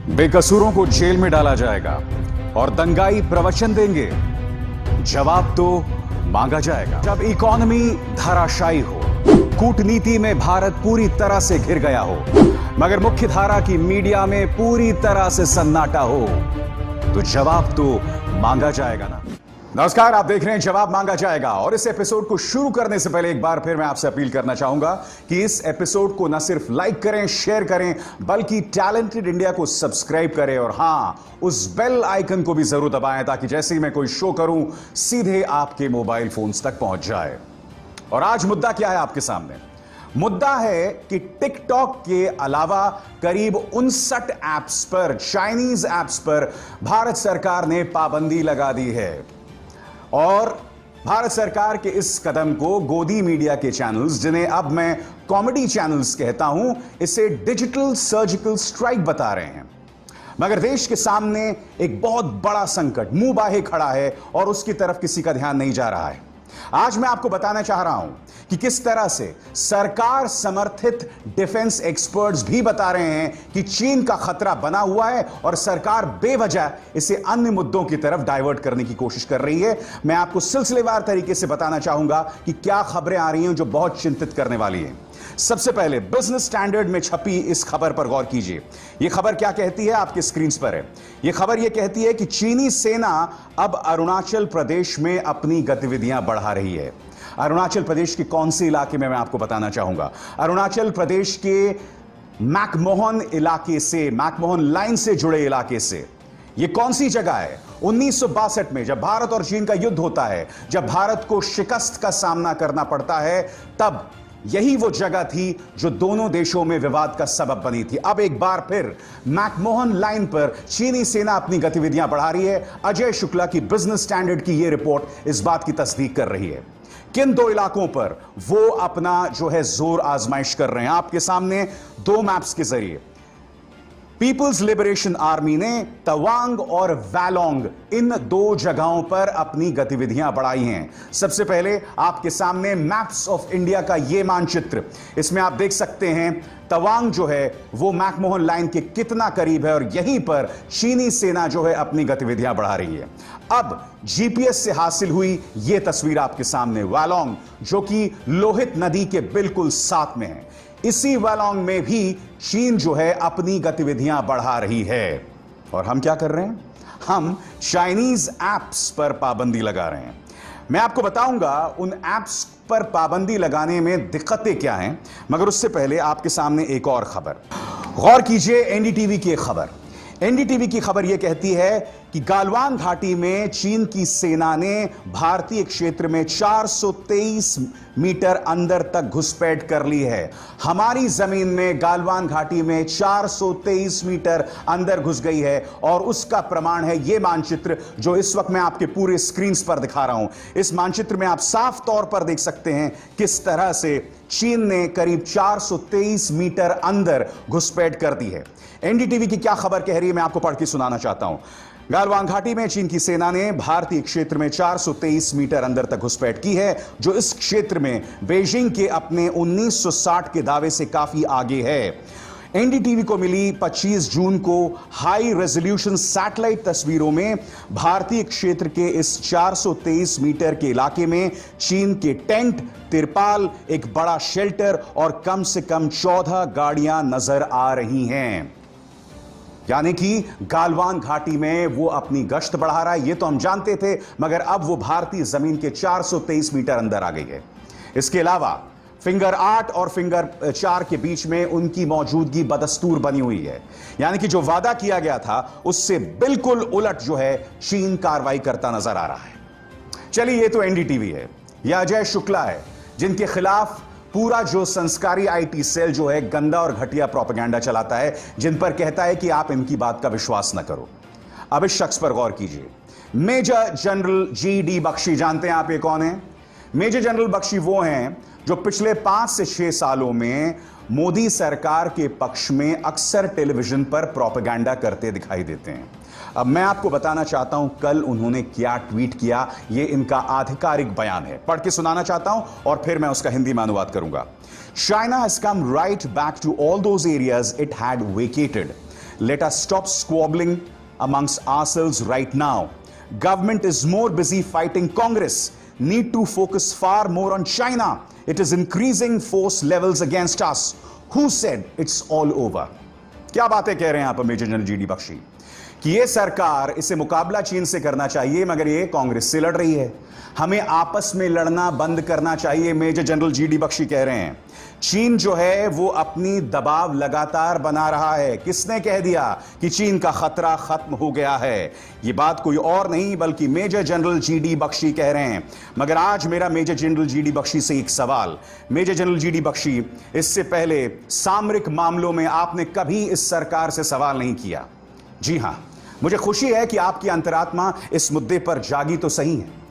बेकसूरों को जेल में डाला जाएगा और दंगाई प्रवचन देंगे। जवाब तो मांगा जाएगा। जब इकोनॉमी धराशायी हो, कूटनीति में भारत पूरी तरह से घिर गया हो, मगर मुख्यधारा की मीडिया में पूरी तरह से सन्नाटा हो, तो जवाब तो मांगा जाएगा ना। नमस्कार, आप देख रहे हैं जवाब मांगा जाएगा। और इस एपिसोड को शुरू करने से पहले एक बार फिर मैं आपसे अपील करना चाहूंगा कि इस एपिसोड को न सिर्फ लाइक करें, शेयर करें, बल्कि टैलेंटेड इंडिया को सब्सक्राइब करें और हां, उस बेल आइकन को भी जरूर दबाएं ताकि जैसे ही मैं कोई शो करूं सीधे आपके मोबाइल फोन्स तक पहुंच जाए। और आज मुद्दा क्या है आपके सामने? मुद्दा है कि टिकटॉक के अलावा करीब 59 ऐप्स पर, चाइनीज ऐप्स पर भारत सरकार ने पाबंदी लगा दी है। और भारत सरकार के इस कदम को गोदी मीडिया के चैनल्स, जिन्हें अब मैं कॉमेडी चैनल्स कहता हूं, इसे डिजिटल सर्जिकल स्ट्राइक बता रहे हैं। मगर देश के सामने एक बहुत बड़ा संकट मुंह बाहे खड़ा है और उसकी तरफ किसी का ध्यान नहीं जा रहा है। आज मैं आपको बताना चाह रहा हूं कि किस तरह से सरकार समर्थित डिफेंस एक्सपर्ट्स भी बता रहे हैं कि चीन का खतरा बना हुआ है और सरकार बेवजह इसे अन्य मुद्दों की तरफ डाइवर्ट करने की कोशिश कर रही है। मैं आपको सिलसिलेवार तरीके से बताना चाहूंगा कि क्या खबरें आ रही हैं जो बहुत चिंतित करने वाली हैं। सबसे पहले बिजनेस स्टैंडर्ड में छपी इस खबर पर गौर कीजिए। यह खबर क्या कहती है? आपके स्क्रीन पर है। यह खबर यह कहती है कि चीनी सेना अब अरुणाचल प्रदेश में अपनी गतिविधियां बढ़ा रही है। अरुणाचल प्रदेश के कौन से इलाके में मैं आपको बताना चाहूंगा। अरुणाचल प्रदेश के मैकमोहन इलाके से, मैकमोहन लाइन से जुड़े इलाके से। यह कौन सी जगह है? 1962 में जब भारत और चीन का युद्ध होता है, जब भारत को शिकस्त का सामना करना पड़ता है, तब यही वो जगह थी जो दोनों देशों में विवाद का सबब बनी थी। अब एक बार फिर मैकमोहन लाइन पर चीनी सेना अपनी गतिविधियां बढ़ा रही है। अजय शुक्ला की बिजनेस स्टैंडर्ड की यह रिपोर्ट इस बात की तस्दीक कर रही है। किन दो इलाकों पर वो अपना जो है जोर आजमाइश कर रहे हैं? आपके सामने दो मैप्स के जरिए पीपल्स लिबरेशन आर्मी ने तवांग और वैलोंग, इन दो जगहों पर अपनी गतिविधियां बढ़ाई हैं। सबसे पहले आपके सामने मैप्स ऑफ इंडिया का यह मानचित्र। इसमें आप देख सकते हैं तवांग जो है वो मैकमोहन लाइन के कितना करीब है और यहीं पर चीनी सेना जो है अपनी गतिविधियां बढ़ा रही है। अब जीपीएस से हासिल हुई यह तस्वीर आपके सामने वैलोंग, जो कि लोहित नदी के बिल्कुल साथ में है। इसी वैलोंग में भी चीन जो है अपनी गतिविधियां बढ़ा रही है। और हम क्या कर रहे हैं? हम चाइनीज ऐप्स पर पाबंदी लगा रहे हैं। मैं आपको बताऊंगा उन ऐप्स पर पाबंदी लगाने में दिक्कतें क्या हैं, मगर उससे पहले आपके सामने एक और खबर। गौर कीजिए, एनडीटीवी की एक खबर। एनडीटीवी की खबर यह कहती है कि गालवान घाटी में चीन की सेना ने भारतीय क्षेत्र में 423 मीटर अंदर तक घुसपैठ कर ली है। हमारी जमीन में गालवान घाटी में 423 मीटर अंदर घुस गई है और उसका प्रमाण है यह मानचित्र जो इस वक्त मैं आपके पूरे स्क्रीन पर दिखा रहा हूं। इस मानचित्र में आप साफ तौर पर देख सकते हैं किस तरह से चीन ने करीब 423 मीटर अंदर घुसपैठ कर दी है। एनडीटीवी की क्या खबर कह रही है, मैं आपको पढ़ के सुनाना चाहता हूं। गालवान घाटी में चीन की सेना ने भारतीय क्षेत्र में 423 मीटर अंदर तक घुसपैठ की है, जो इस क्षेत्र में बीजिंग के अपने 1960 के दावे से काफी आगे है। एनडीटीवी को मिली 25 जून को हाई रेजोल्यूशन सैटेलाइट तस्वीरों में भारतीय क्षेत्र के इस 423 मीटर के इलाके में चीन के टेंट, तिरपाल, एक बड़ा शेल्टर और कम से कम 14 गाड़ियां नजर आ रही हैं। यानी कि गालवान घाटी में वो अपनी गश्त बढ़ा रहा है, ये तो हम जानते थे, मगर अब वो भारतीय जमीन के 423 मीटर अंदर आ गई है। इसके अलावा फिंगर 8 और फिंगर 4 के बीच में उनकी मौजूदगी बदस्तूर बनी हुई है। यानी कि जो वादा किया गया था उससे बिल्कुल उलट जो है चीन कार्रवाई करता नजर आ रहा है। चलिए, ये तो एनडीटीवी है, यह अजय शुक्ला है, जिनके खिलाफ पूरा जो संस्कारी आईटी सेल जो है गंदा और घटिया प्रोपेगेंडा चलाता है, जिन पर कहता है कि आप इनकी बात का विश्वास न करो। अब इस शख्स पर गौर कीजिए। मेजर जनरल जीडी बख्शी, जानते हैं आप ये कौन है? मेजर जनरल बख्शी वो हैं जो पिछले 5 से 6 सालों में मोदी सरकार के पक्ष में अक्सर टेलीविजन पर प्रोपेगेंडा करते दिखाई देते हैं। अब मैं आपको बताना चाहता हूं कल उन्होंने क्या ट्वीट किया, यह इनका आधिकारिक बयान है, पढ़ के सुनाना चाहता हूं और फिर मैं उसका हिंदी में अनुवाद करूंगा। China has come right back to all those areas it had vacated. Let us stop squabbling amongst ourselves right now. Government is more busy fighting Congress. Need to focus far more on China. It is increasing force levels against us. Who said it's all over? क्या बातें कह रहे हैं आप major general GD Bakshi कि ये सरकार, इसे मुकाबला चीन से करना चाहिए मगर ये कांग्रेस से लड़ रही है। हमें आपस में लड़ना बंद करना चाहिए, मेजर जनरल जीडी बख्शी कह रहे हैं। चीन जो है वो अपनी दबाव लगातार बना रहा है। किसने कह दिया कि चीन का खतरा खत्म हो गया है? ये बात कोई और नहीं बल्कि मेजर जनरल जीडी बख्शी कह रहे हैं। मगर आज मेरा मेजर जनरल जीडी बख्शी से एक सवाल। मेजर जनरल जीडी बख्शी, इससे पहले सामरिक मामलों में आपने कभी इस सरकार से सवाल नहीं किया। जी हां, मुझे खुशी है कि आपकी अंतरात्मा इस मुद्दे पर जागी तो सही है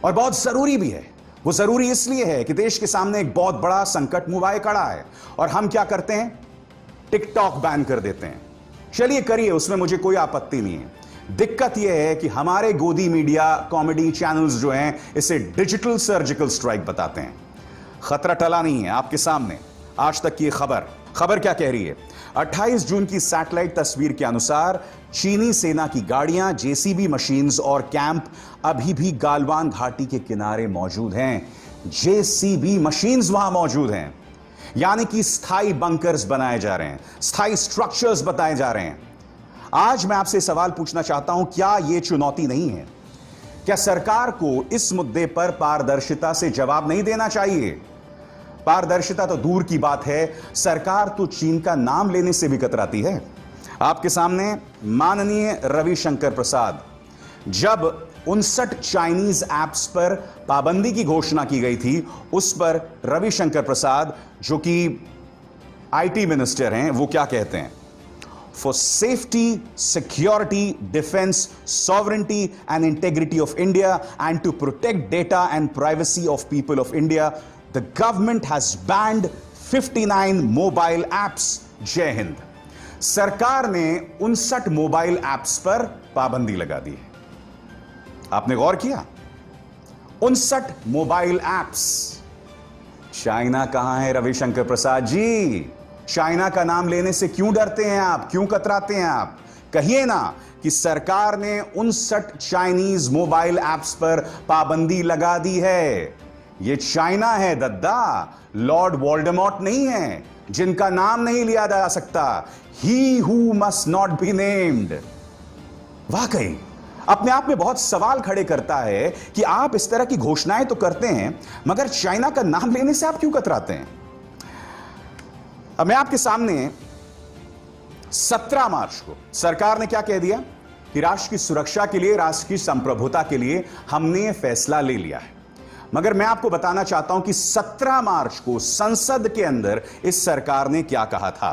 और बहुत जरूरी भी है। वो जरूरी इसलिए है कि देश के सामने एक बहुत बड़ा संकट मुवाए खड़ा है और हम क्या करते हैं? टिकटॉक बैन कर देते हैं। चलिए करिए, उसमें मुझे कोई आपत्ति नहीं है। दिक्कत यह है कि हमारे गोदी मीडिया कॉमेडी चैनल्स जो हैं इसे डिजिटल सर्जिकल स्ट्राइक बताते हैं। खतरा टला नहीं है आपके सामने। आज तक की खबर क्या कह रही है? 28 जून की सैटेलाइट तस्वीर के अनुसार चीनी सेना की गाड़ियां, जेसीबी मशीन्स और कैंप अभी भी गालवान घाटी के किनारे मौजूद हैं। जेसीबी मशीन्स वहां मौजूद हैं, यानी कि स्थायी बंकर्स बनाए जा रहे हैं, स्थायी स्ट्रक्चर्स बताए जा रहे हैं। आज मैं आपसे सवाल पूछना चाहता हूं, क्या यह चुनौती नहीं है? क्या सरकार को इस मुद्दे पर पारदर्शिता से जवाब नहीं देना चाहिए? पारदर्शिता तो दूर की बात है, सरकार तो चीन का नाम लेने से भी कतराती है। आपके सामने माननीय रविशंकर प्रसाद, जब 59 चाइनीज ऐप्स पर पाबंदी की घोषणा की गई थी, उस पर रविशंकर प्रसाद जो कि आईटी मिनिस्टर हैं, वो क्या कहते हैं? For safety, security, defense, sovereignty and integrity of India and to protect data and privacy of people of India, the government has banned 59 mobile apps. जय हिंद। सरकार ने 59 मोबाइल ऐप्स पर पाबंदी लगा दी है। आपने गौर किया? 59 मोबाइल ऐप्स। चाइना कहां है रविशंकर प्रसाद जी? चाइना का नाम लेने से क्यों डरते हैं आप? क्यों कतराते हैं आप? कहिए ना कि सरकार ने 59 चाइनीज मोबाइल ऐप्स पर पाबंदी लगा दी है। यह चाइना है दद्दा, लॉर्ड वोल्डेमॉर्ट नहीं है, जिनका नाम नहीं लिया जा सकता। He who must not be named. वाकई अपने आप में बहुत सवाल खड़े करता है कि आप इस तरह की घोषणाएं तो करते हैं मगर चाइना का नाम लेने से आप क्यों कतराते हैं? अब मैं आपके सामने 17 मार्च को सरकार ने क्या कह दिया कि राष्ट्र की सुरक्षा के लिए, राष्ट्र की संप्रभुता के लिए हमने यह फैसला ले लिया है। मगर मैं आपको बताना चाहता हूं कि 17 मार्च को संसद के अंदर इस सरकार ने क्या कहा था।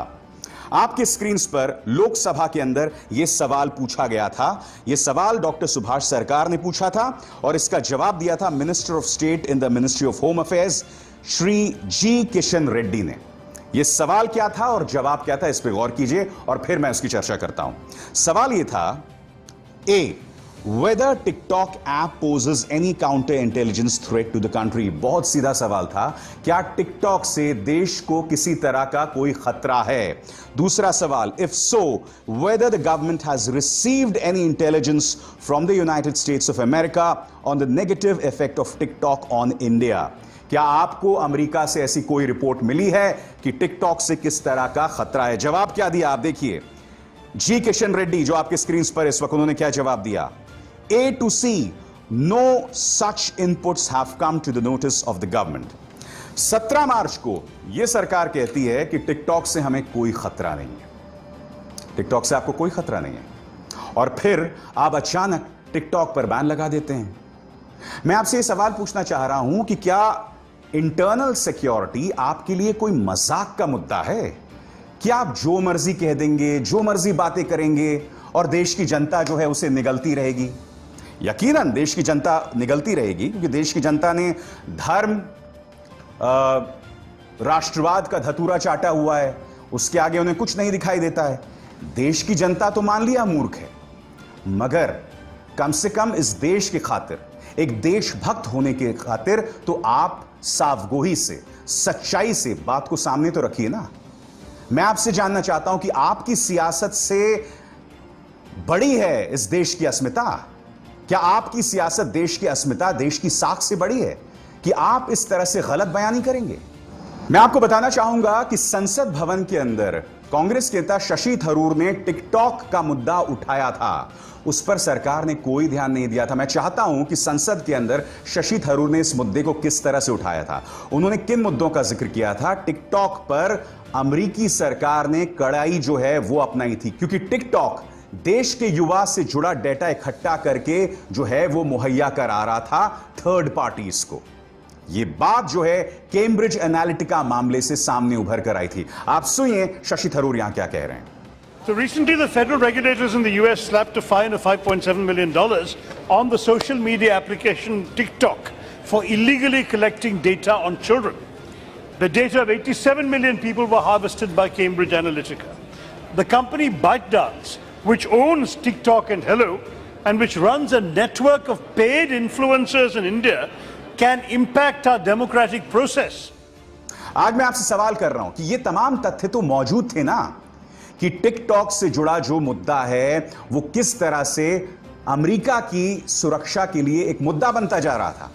आपके स्क्रीन पर लोकसभा के अंदर यह सवाल पूछा गया था। यह सवाल डॉक्टर सुभाष सरकार ने पूछा था और इसका जवाब दिया था minister of state in the ministry of home affairs Shri G Kishan Reddy ने। यह सवाल क्या था और जवाब क्या था, इस पर गौर कीजिए और फिर मैं उसकी चर्चा करता हूं। सवाल यह था, ए, whether TikTok app poses any counter intelligence threat to the country। बहुत सीधा सवाल था, क्या टिकटॉक से देश को किसी तरह का कोई खतरा है? दूसरा सवाल, if so, whether the government has received any intelligence from the United States of America on the negative effect of TikTok on India। क्या आपको अमेरिका से ऐसी कोई रिपोर्ट मिली है कि टिकटॉक से किस तरह का खतरा है? जवाब क्या दिया आप देखिए। जी किशन रेड्डी जो आपके स्क्रीन पर इस वक्त, उन्होंने क्या जवाब दिया? A to C, no such inputs have come to the notice of the government। 17 मार्च को यह सरकार कहती है कि टिकटॉक से हमें कोई खतरा नहीं है, टिकटॉक से आपको कोई खतरा नहीं है, और फिर आप अचानक टिकटॉक पर बैन लगा देते हैं। मैं आपसे यह सवाल पूछना चाह रहा हूं कि क्या इंटरनल सिक्योरिटी आपके लिए कोई मजाक का मुद्दा है? क्या आप जो मर्जी कह देंगे, जो मर्जी बातें करेंगे और देश की जनता जो है उसे निगलती रहेगी? यकीनन देश की जनता निगलती रहेगी, क्योंकि देश की जनता ने धर्म, राष्ट्रवाद का धतूरा चाटा हुआ है, उसके आगे उन्हें कुछ नहीं दिखाई देता है। देश की जनता तो मान लिया मूर्ख है, मगर कम से कम इस देश की खातिर, एक देशभक्त होने के खातिर तो आप साफगोही से, सच्चाई से बात को सामने तो रखिए ना। मैं आपसे जानना चाहता हूं कि आपकी सियासत से बड़ी है इस देश की अस्मिता? क्या आपकी सियासत देश की अस्मिता, देश की साख से बड़ी है कि आप इस तरह से गलत बयानी करेंगे? मैं आपको बताना चाहूंगा कि संसद भवन के अंदर कांग्रेस के नेता शशि थरूर ने टिकटॉक का मुद्दा उठाया था। उस पर सरकार ने कोई ध्यान नहीं दिया था। मैं चाहता हूं कि संसद के अंदर शशि थरूर ने इस मुद्दे को किस तरह से उठाया था, उन्होंने किन मुद्दों का जिक्र किया था। टिकटॉक पर अमेरिकी सरकार ने कड़ाई जो है वो अपनाई थी, क्योंकि टिकटॉक देश के युवा से जुड़ा डेटा इकट्ठा करके जो है वो मुहैया करा रहा था थर्ड पार्टीज को। यह बात जो है कैम्ब्रिज एनालिटिका मामले से सामने उभर कर आई थी। आप सुनिए शशि थरूर यहां क्या कह रहे हैं। So recently the federal regulators in the US slapped a fine of $5.7 million on the social media application TikTok for illegally collecting data on children. The data of 87 million people were harvested by Cambridge Analytica. The company ByteDance, which owns TikTok and Hello, and which runs a network of paid influencers in India, can impact our democratic process. आज मैं आपसे सवाल कर रहा हूं कि ये तमाम तथ्य तो मौजूद थे ना, कि टिकटॉक से जुड़ा जो मुद्दा है वो किस तरह से अमेरिका की सुरक्षा के लिए एक मुद्दा बनता जा रहा था।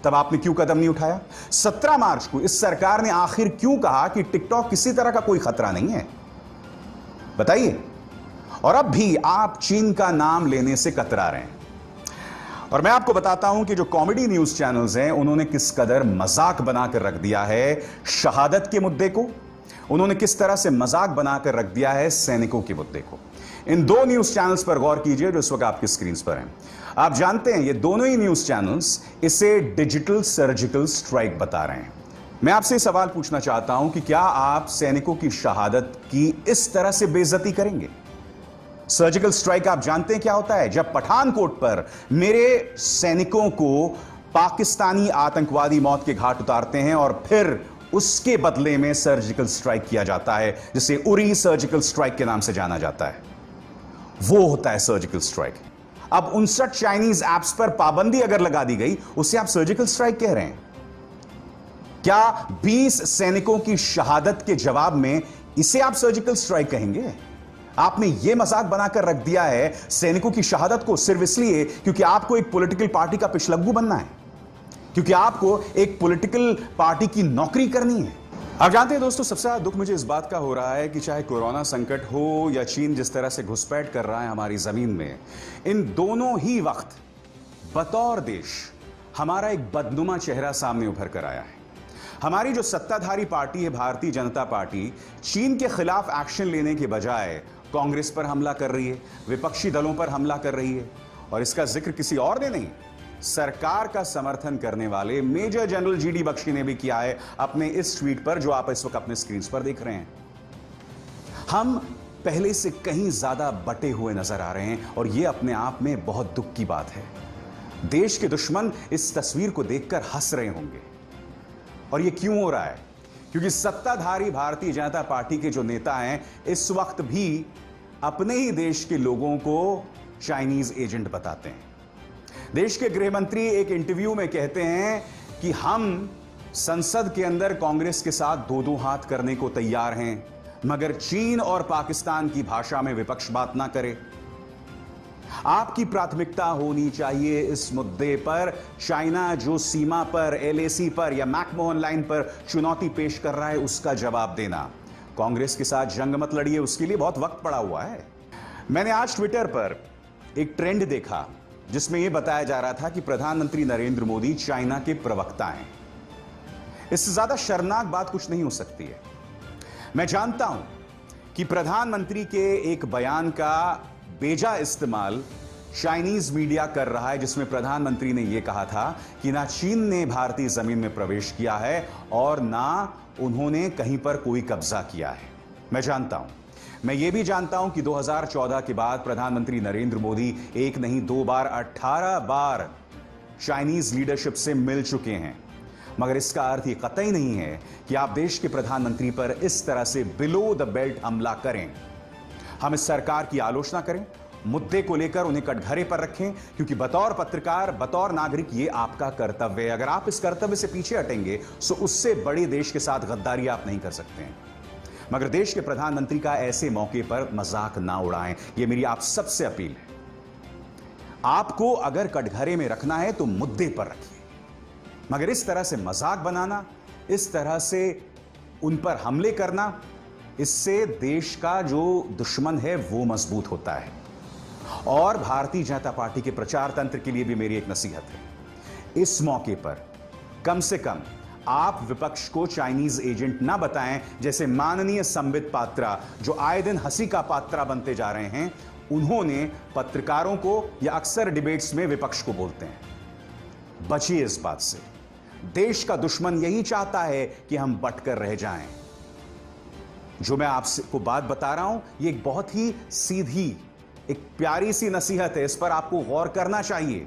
तब आपने क्यों कदम नहीं उठाया? 17 मार्च को इस सरकार ने आखिर क्यों कहा कि टिकटॉक किसी तरह का कोई खतरा नहीं है? बताइए। और अब भी आप चीन का नाम लेने से कतरा रहे हैं। और मैं आपको बताता हूं कि जो कॉमेडी न्यूज चैनल्स हैं उन्होंने किस कदर मजाक बनाकर रख दिया है शहादत के मुद्दे को, उन्होंने किस तरह से मजाक बनाकर रख दिया है सैनिकों के मुद्दे को। इन दो न्यूज चैनल्स पर गौर कीजिए जो इस वक्त आपकी स्क्रीन पर हैं। आप जानते हैं ये दोनों ही न्यूज चैनल्स इसे डिजिटल सर्जिकल स्ट्राइक बता रहे हैं। मैं आपसे सवाल पूछना चाहता हूं कि क्या आप सैनिकों की शहादत की इस तरह से बेइज्जती करेंगे? सर्जिकल स्ट्राइक आप जानते हैं क्या होता है? जब पठानकोट पर मेरे सैनिकों को पाकिस्तानी आतंकवादी मौत के घाट उतारते हैं और फिर उसके बदले में सर्जिकल स्ट्राइक किया जाता है, जिसे उरी सर्जिकल स्ट्राइक के नाम से जाना जाता है, वो होता है सर्जिकल स्ट्राइक। अब 59 चाइनीज ऐप्स पर पाबंदी अगर लगा दी गई, उसे आप सर्जिकल स्ट्राइक कह रहे हैं। क्या 20 सैनिकों की शहादत के जवाब में इसे आप सर्जिकल स्ट्राइक कहेंगे? आपने यह मजाक बनाकर रख दिया है सैनिकों की शहादत को सिर्फ इसलिए क्योंकि आपको एक पॉलिटिकल पार्टी का पिछलग्गू बनना है, क्योंकि आपको एक पॉलिटिकल पार्टी की नौकरी करनी है। आप जानते हैं दोस्तों, सबसे ज्यादा दुख मुझे इस बात का हो रहा है कि चाहे कोरोना संकट हो या चीन जिस तरह से घुसपैठ कर रहा है हमारी जमीन में, इन दोनों ही वक्त बतौर देश हमारा एक बदनुमा चेहरा सामने उभर कर आया है। हमारी जो सत्ताधारी पार्टी है भारतीय जनता पार्टी, चीन के खिलाफ एक्शन लेने के बजाय कांग्रेस पर हमला कर रही है, विपक्षी दलों पर हमला कर रही है। और इसका जिक्र किसी और ने नहीं, सरकार का समर्थन करने वाले मेजर जनरल जीडी बख्शी ने भी किया है अपने इस ट्वीट पर जो आप इस वक्त अपने स्क्रीन पर देख रहे हैं। हम पहले से कहीं ज्यादा बटे हुए नजर आ रहे हैं और यह अपने आप में बहुत दुख की बात है। देश के दुश्मन इस तस्वीर को देखकर हंस रहे होंगे। और यह क्यों हो रहा है? क्योंकि सत्ताधारी भारतीय जनता पार्टी के जो नेता हैं इस वक्त भी अपने ही देश के लोगों को चाइनीज एजेंट बताते हैं। देश के गृह मंत्री एक इंटरव्यू में कहते हैं कि हम संसद के अंदर कांग्रेस के साथ दो दो हाथ करने को तैयार हैं, मगर चीन और पाकिस्तान की भाषा में विपक्ष बात ना करे। आपकी प्राथमिकता होनी चाहिए इस मुद्दे पर चाइना जो सीमा पर, एलएसी पर या मैकमोहन लाइन पर चुनौती पेश कर रहा है उसका जवाब देना। कांग्रेस के साथ जंग मत लड़िए, उसके लिए बहुत वक्त पड़ा हुआ है। मैंने आज ट्विटर पर एक ट्रेंड देखा जिसमें यह बताया जा रहा था कि प्रधानमंत्री नरेंद्र मोदी चाइना के प्रवक्ता हैं। इससे ज्यादा शर्मनाक बात कुछ नहीं हो सकती है। मैं जानता हूं कि प्रधानमंत्री के एक बयान का बेजा इस्तेमाल चाइनीज मीडिया कर रहा है, जिसमें प्रधानमंत्री ने यह कहा था कि ना चीन ने भारतीय जमीन में प्रवेश किया है और ना उन्होंने कहीं पर कोई कब्जा किया है। मैं जानता हूं, मैं यह भी जानता हूं कि 2014 के बाद प्रधानमंत्री नरेंद्र मोदी एक नहीं दो बार 18 बार चाइनीज लीडरशिप से मिल चुके हैं, मगर इसका अर्थ यह कतई नहीं है कि आप देश के प्रधानमंत्री पर इस तरह से बिलो द बेल्ट हमला करें। हम इस सरकार की आलोचना करें, मुद्दे को लेकर उन्हें कटघरे पर रखें, क्योंकि बतौर पत्रकार, बतौर नागरिक ये आपका कर्तव्य है। अगर आप इस कर्तव्य से पीछे हटेंगे तो उससे बड़े देश के साथ गद्दारी आप नहीं कर सकते हैं। मगर देश के प्रधानमंत्री का ऐसे मौके पर मजाक ना उड़ाएं, यह मेरी आप सबसे अपील है। आपको अगर कटघरे में रखना है तो मुद्दे पर रखिए, मगर इस तरह से मजाक बनाना, इस तरह से उन पर हमले करना, इससे देश का जो दुश्मन है वो मजबूत होता है। और भारतीय जनता पार्टी के प्रचार तंत्र के लिए भी मेरी एक नसीहत है, इस मौके पर कम से कम आप विपक्ष को चाइनीज एजेंट ना बताएं, जैसे माननीय संबित पात्रा जो आए दिन हंसी का पात्रा बनते जा रहे हैं। उन्होंने पत्रकारों को या अक्सर डिबेट्स में विपक्ष को बोलते हैं। बचिए इस बात से। देश का दुश्मन यही चाहता है कि हम बंटकर रह जाएं। जो मैं आपसे को बात बता रहा हूं, ये एक बहुत ही सीधी, एक प्यारी सी नसीहत है। इस पर आपको गौर करना चाहिए,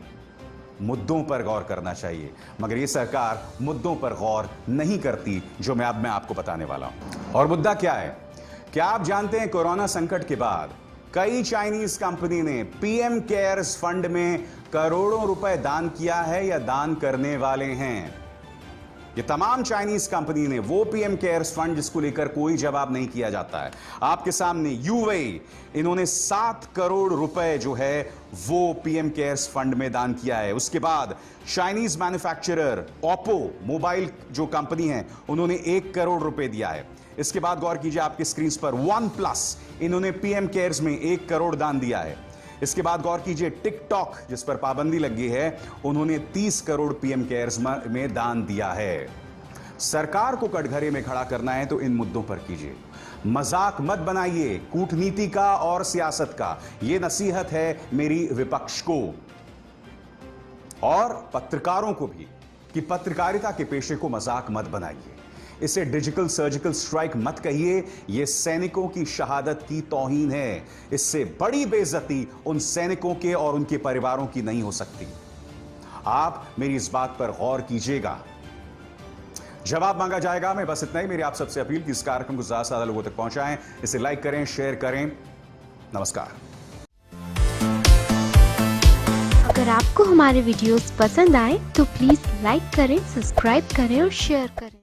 मुद्दों पर गौर करना चाहिए, मगर यह सरकार मुद्दों पर गौर नहीं करती, जो मैं आपको बताने वाला हूं। और मुद्दा क्या है? क्या आप जानते हैं कोरोना संकट के बाद कई चाइनीज कंपनी ने पीएम केयर्स फंड में करोड़ों रुपए दान किया है या दान करने वाले हैं? ये तमाम चाइनीज कंपनी ने वो पीएम केयर्स फंड जिसको लेकर कोई जवाब नहीं किया जाता है। आपके सामने यूएई, इन्होंने 7 करोड़ रुपए जो है वो पीएम केयर्स फंड में दान किया है। उसके बाद चाइनीज मैन्युफैक्चरर ओप्पो मोबाइल जो कंपनी है, उन्होंने 1 करोड़ रुपए दिया है। इसके बाद गौर कीजिए आपकी स्क्रीन पर वन प्लस, इन्होंने पीएम केयर्स में 1 करोड़ दान दिया है। इसके बाद गौर कीजिए टिकटॉक जिस पर पाबंदी लगी है, उन्होंने 30 करोड़ पीएम केयर्स में दान दिया है। सरकार को कटघरे में खड़ा करना है तो इन मुद्दों पर कीजिए, मजाक मत बनाइए कूटनीति का और सियासत का। यह नसीहत है मेरी विपक्ष को और पत्रकारों को भी कि पत्रकारिता के पेशे को मजाक मत बनाइए। इसे डिजिटल सर्जिकल स्ट्राइक मत कहिए, यह सैनिकों की शहादत की तौहीन है। इससे बड़ी बेइज्जती उन सैनिकों के और उनके परिवारों की नहीं हो सकती। आप मेरी इस बात पर गौर कीजिएगा। जवाब मांगा जाएगा। मैं बस इतना ही मेरी आप सबसे अपील कि इस कार्यक्रम को ज्यादा से ज्यादा लोगों तक पहुंचाएं, इसे लाइक करें, शेयर करें। नमस्कार। अगर आपको हमारे वीडियोस पसंद आए तो प्लीज लाइक करें, सब्सक्राइब करें और शेयर करें।